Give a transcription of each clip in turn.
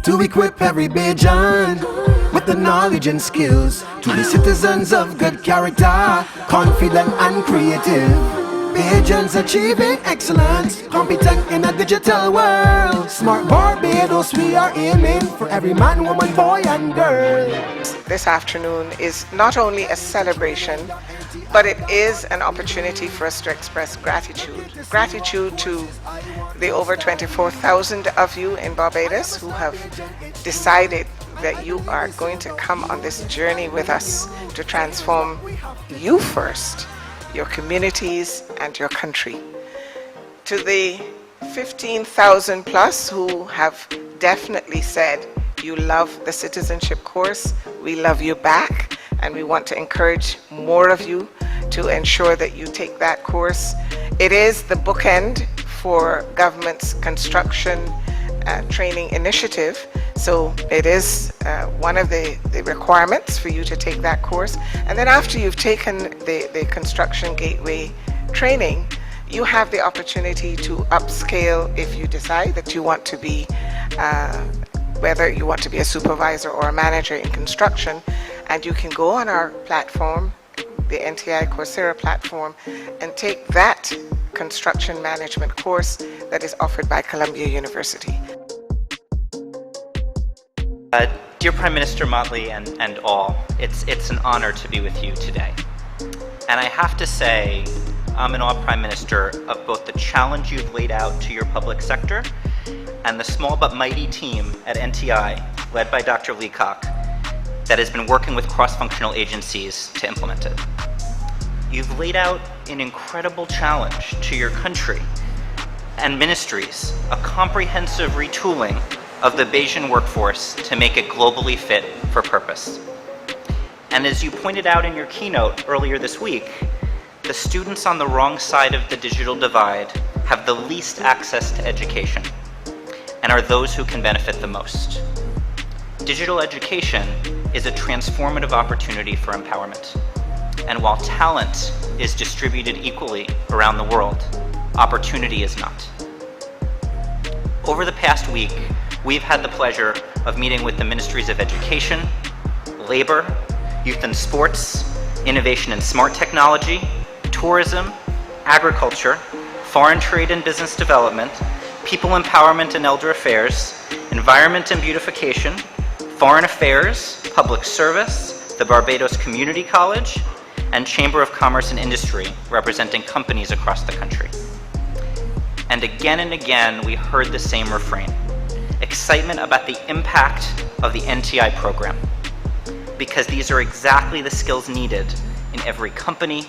to equip every Bajan with the knowledge and skills to be citizens of good character, confident and creative. Bajans achieving excellence, competent in a digital world. Smart Barbados, we are aiming for every man, woman, boy and girl. This afternoon is not only a celebration, but it is an opportunity for us to express gratitude. Gratitude to the over 24,000 of you in Barbados who have decided that you are going to come on this journey with us to transform you first, your communities and your country. To the 15,000 plus who have definitely said you love the citizenship course, we love you back, and we want to encourage more of you to ensure that you take that course. It is the bookend for government's construction training initiative, so it is one of the requirements for you to take that course. And then after you've taken the construction gateway training, you have the opportunity to upscale if you decide that you want to be whether you want to be a supervisor or a manager in construction, and you can go on our platform, the NTI Coursera platform, and take that construction management course that is offered by Columbia University. Dear Prime Minister Motley and all, it's an honor to be with you today. And I have to say, I'm in awe, Prime Minister, of both the challenge you've laid out to your public sector and the small but mighty team at NTI, led by Dr. Leacock, that has been working with cross-functional agencies to implement it. You've laid out an incredible challenge to your country and ministries, a comprehensive retooling of the Bayesian workforce to make it globally fit for purpose. And as you pointed out in your keynote earlier this week, the students on the wrong side of the digital divide have the least access to education and are those who can benefit the most. Digital education is a transformative opportunity for empowerment. And while talent is distributed equally around the world, opportunity is not. Over the past week, we've had the pleasure of meeting with the Ministries of Education, Labor, Youth and Sports, Innovation and Smart Technology, Tourism, Agriculture, Foreign Trade and Business Development, People Empowerment and Elder Affairs, Environment and Beautification, Foreign Affairs, Public Service, the Barbados Community College, and Chamber of Commerce and Industry, representing companies across the country. And again, we heard the same refrain: excitement about the impact of the NTI program, because these are exactly the skills needed in every company,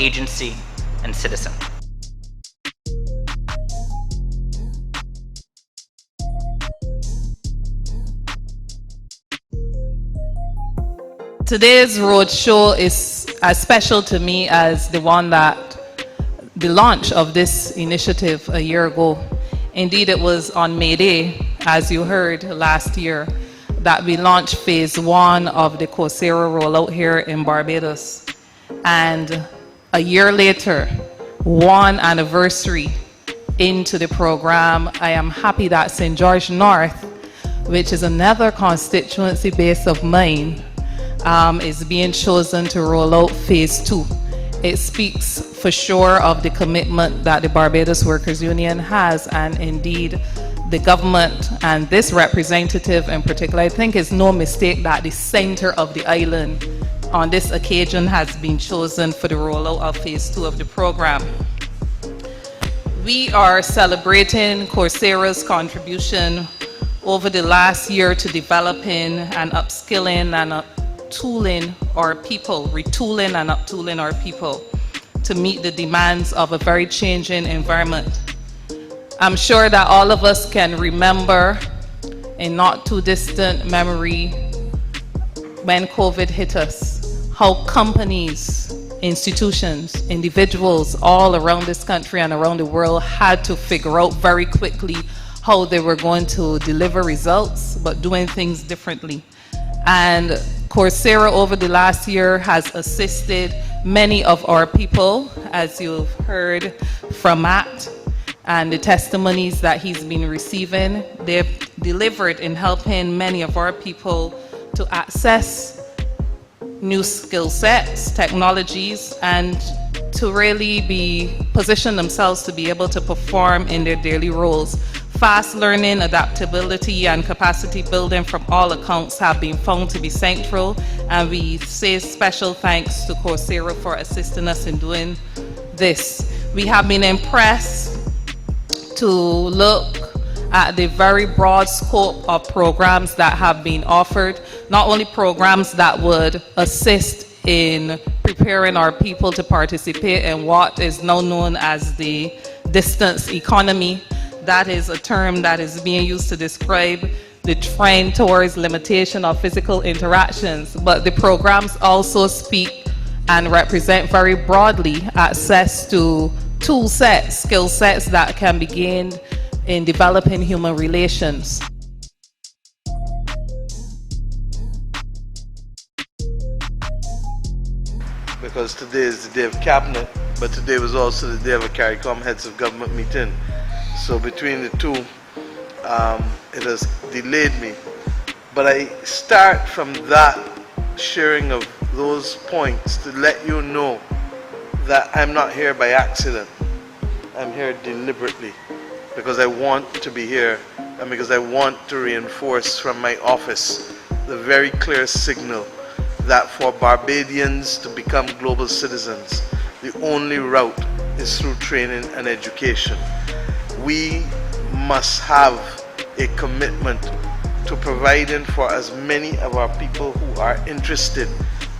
agency, and citizen. Today's roadshow is as special to me as the launch of this initiative a year ago. Indeed, it was on May Day, as you heard last year, that we launched phase 1 of the Coursera rollout here in Barbados. And a year later, 1 anniversary into the program, I am happy that St.George North, which is another constituency base of mine, is being chosen to roll out phase 2. It speaks for sure of the commitment that the Barbados Workers Union has, and indeed the government and this representative in particular. I think it's no mistake that the center of the island on this occasion has been chosen for the rollout of phase 2 of the program. We are celebrating Coursera's contribution over the last year to developing and upskilling and retooling our people to meet the demands of a very changing environment. I'm sure that all of us can remember in not too distant memory when COVID hit us, how companies, institutions, individuals all around this country and around the world had to figure out very quickly how they were going to deliver results, but doing things differently. And Coursera over the last year has assisted many of our people, as you've heard from Matt, and the testimonies that he's been receiving, they've delivered in helping many of our people to access new skill sets, technologies, and to really position themselves to be able to perform in their daily roles. Fast learning, adaptability, and capacity building from all accounts have been found to be central, and we say special thanks to Coursera for assisting us in doing this. We have been impressed to look at the very broad scope of programs that have been offered, not only programs that would assist in preparing our people to participate in what is now known as the distance economy. That is a term that is being used to describe the trend towards limitation of physical interactions, but the programs also speak and represent very broadly access to tool sets, skill sets that can be gained in developing human relations. Because today is the day of cabinet, but today was also the day of a CARICOM heads of government meeting. So between the two, it has delayed me. But I start from that sharing of those points to let you know that I'm not here by accident. I'm here deliberately because I want to be here and because I want to reinforce from my office the very clear signal that for Barbadians to become global citizens, the only route is through training and education. We must have a commitment to providing for as many of our people who are interested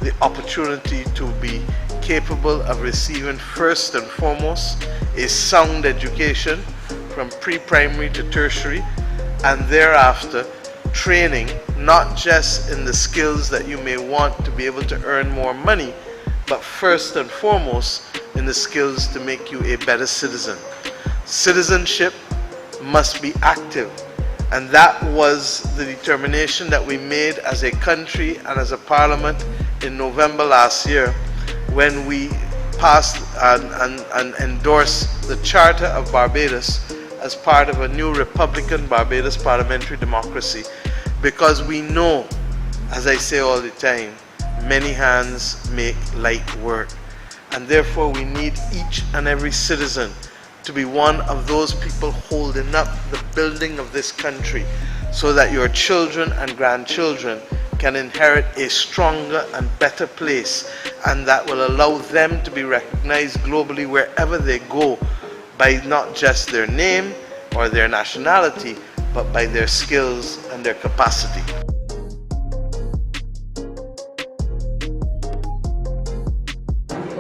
the opportunity to be capable of receiving first and foremost a sound education from pre-primary to tertiary, and thereafter training not just in the skills that you may want to be able to earn more money, but first and foremost in the skills to make you a better citizen. Citizenship must be active, and that was the determination that we made as a country and as a parliament in November last year when we passed and endorsed the Charter of Barbados as part of a new Republican Barbados parliamentary democracy, because we know, as I say all the time, many hands make light work, and therefore we need each and every citizen to be one of those people holding up the building of this country so that your children and grandchildren can inherit a stronger and better place, and that will allow them to be recognized globally wherever they go by not just their name or their nationality, but by their skills and their capacity.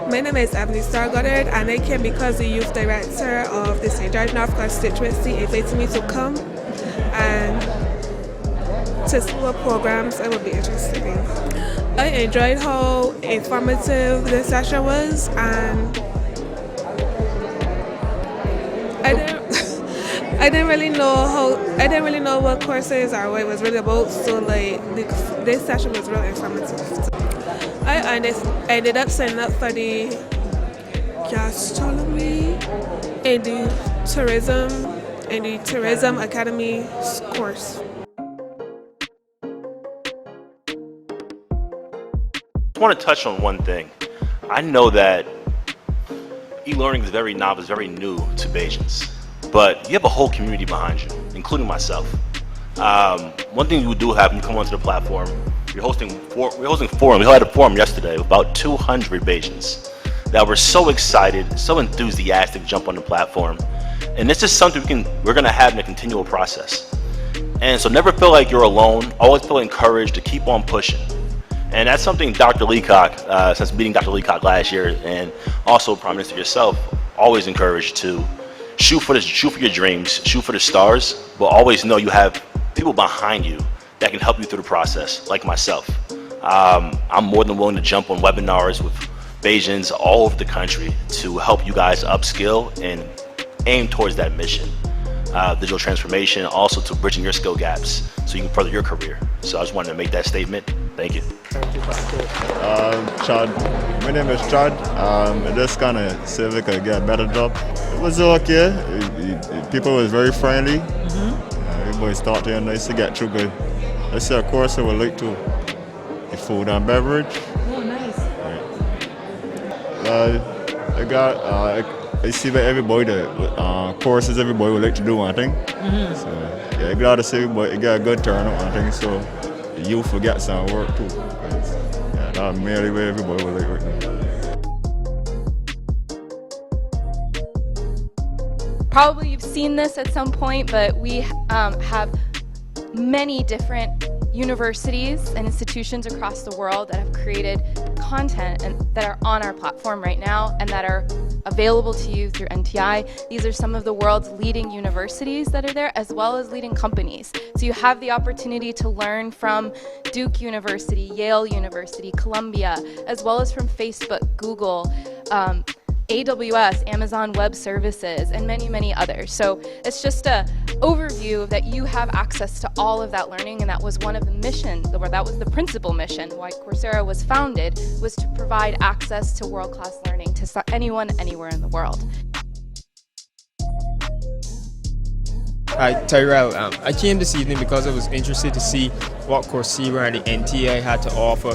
My name is Ebony Starr-Goddard, and I came because the youth director of the St. George North constituency invited me to come and to see what programs I would be interested in. I enjoyed how informative this session was, and I didn't really know what courses or what it was really about. So this session was really informative. I ended up signing up for the gastronomy and the tourism academy course. I want to touch on one thing. I know that e-learning is very novel, it's very new to Bajans, but you have a whole community behind you, including myself. One thing you do have when you come onto the platform, we're hosting forum. We had a forum yesterday with about 200 Bajans that were so excited, so enthusiastic to jump on the platform. And this is something we're going to have in a continual process. And so never feel like you're alone. Always feel encouraged to keep on pushing. And that's something Dr. Leacock, since meeting Dr. Leacock last year, and also Prime Minister yourself, always encouraged to shoot for your dreams, shoot for the stars, but always know you have people behind you that can help you through the process, like myself. I'm more than willing to jump on webinars with Bajans all over the country to help you guys upskill and aim towards that mission. Digital transformation, also to bridging your skill gaps so you can further your career. So I just wanted to make that statement. Thank you. Chad. My name is Chad. Just kind of see if I could get a better job. It was okay. the people was very friendly. Everybody started there nice to get through good. I said, of course, I would like to the food and beverage. Oh, nice. I see that everybody the courses everybody would like to do one thing. So yeah, glad to see everybody it got a good turnout one thing. So the youth will get some work too. Yeah, that's mainly what everybody would like right now. Probably you've seen this at some point, but we have many different universities and institutions across the world that have created content and that are on our platform right now and that are available to you through NTI. These are some of the world's leading universities that are there, as well as leading companies. So you have the opportunity to learn from Duke University, Yale University, Columbia, as well as from Facebook, Google, AWS, Amazon Web Services, and many, many others. So it's just an overview that you have access to all of that learning, and that was one of the missions, or that was the principal mission why Coursera was founded, was to provide access to world-class learning to anyone, anywhere in the world. Hi, Tyrell. I came this evening because I was interested to see what Coursera and the NTI had to offer,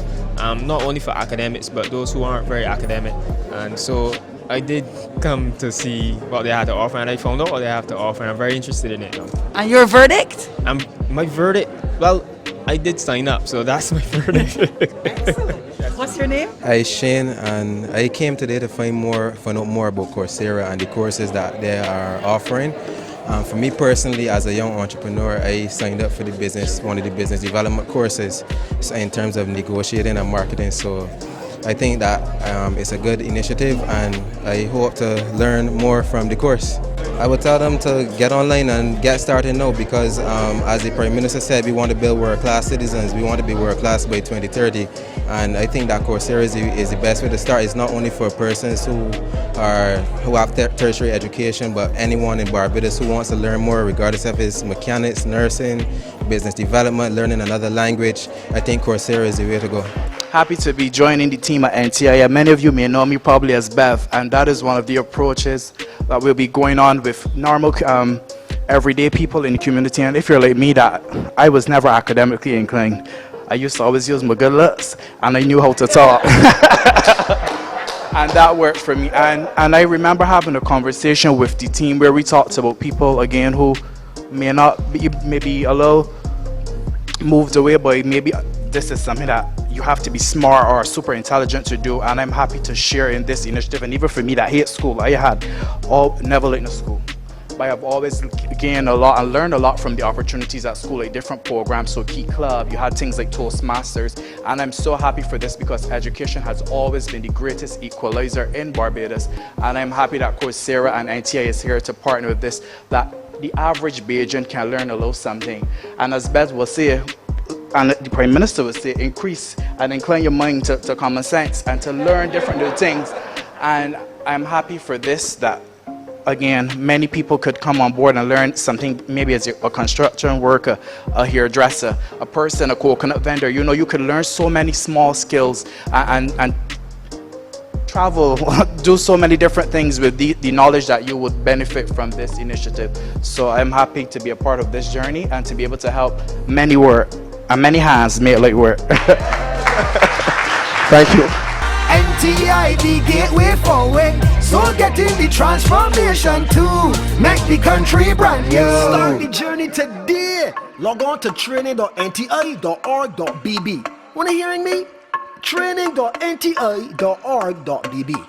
not only for academics, but those who aren't very academic. And so I did come to see what they had to offer, and I found out what they have to offer, and I'm very interested in it now. And your verdict? My verdict, well, I did sign up, so that's my verdict. Excellent. What's your name? Hi, Shane, and I came today to find out more about Coursera and the courses that they are offering. For me personally, as a young entrepreneur, I signed up for one of the business development courses in terms of negotiating and marketing. So I think that it's a good initiative, and I hope to learn more from the course. I would tell them to get online and get started now, because as the Prime Minister said, we want to build world-class citizens. We want to be world-class by 2030, and I think that Coursera is the best way to start. It's not only for persons who have tertiary education, but anyone in Barbados who wants to learn more, regardless if it's mechanics, nursing, business development, learning another language. I think Coursera is the way to go. Happy to be joining the team at NTI. Many of you may know me probably as Bev, and that is one of the approaches that will be going on with normal everyday people in the community. And if you're like me, that I was never academically inclined, I used to always use my good looks, and I knew how to talk. And that worked for me. And I remember having a conversation with the team where we talked about people again who may not be maybe a little moved away, but maybe this is something that you have to be smart or super intelligent to do, and I'm happy to share in this initiative. And even for me that hate school, I had never liked school, but I have always gained a lot and learned a lot from the opportunities at school, like different programs. So Key Club, you had things like Toastmasters, and I'm so happy for this because education has always been the greatest equalizer in Barbados, and I'm happy that Coursera and NTI is here to partner with this, that the average Bajan can learn a little something. And as Beth will say, and the Prime Minister would say, increase and incline your mind to common sense and to learn different new things. And I'm happy for this, that again, many people could come on board and learn something, maybe as a construction worker, a hairdresser, a person, a coconut vendor. You know, you could learn so many small skills and travel, do so many different things with the knowledge that you would benefit from this initiative. So I'm happy to be a part of this journey and to be able to help many work. And many hands make light work. Thank you. NTI, the gateway forward. So getting the transformation to make the country brand new. Start the journey today. Log on to training.nti.org.bb. Wanna hearing me? Training.nti.org.bb.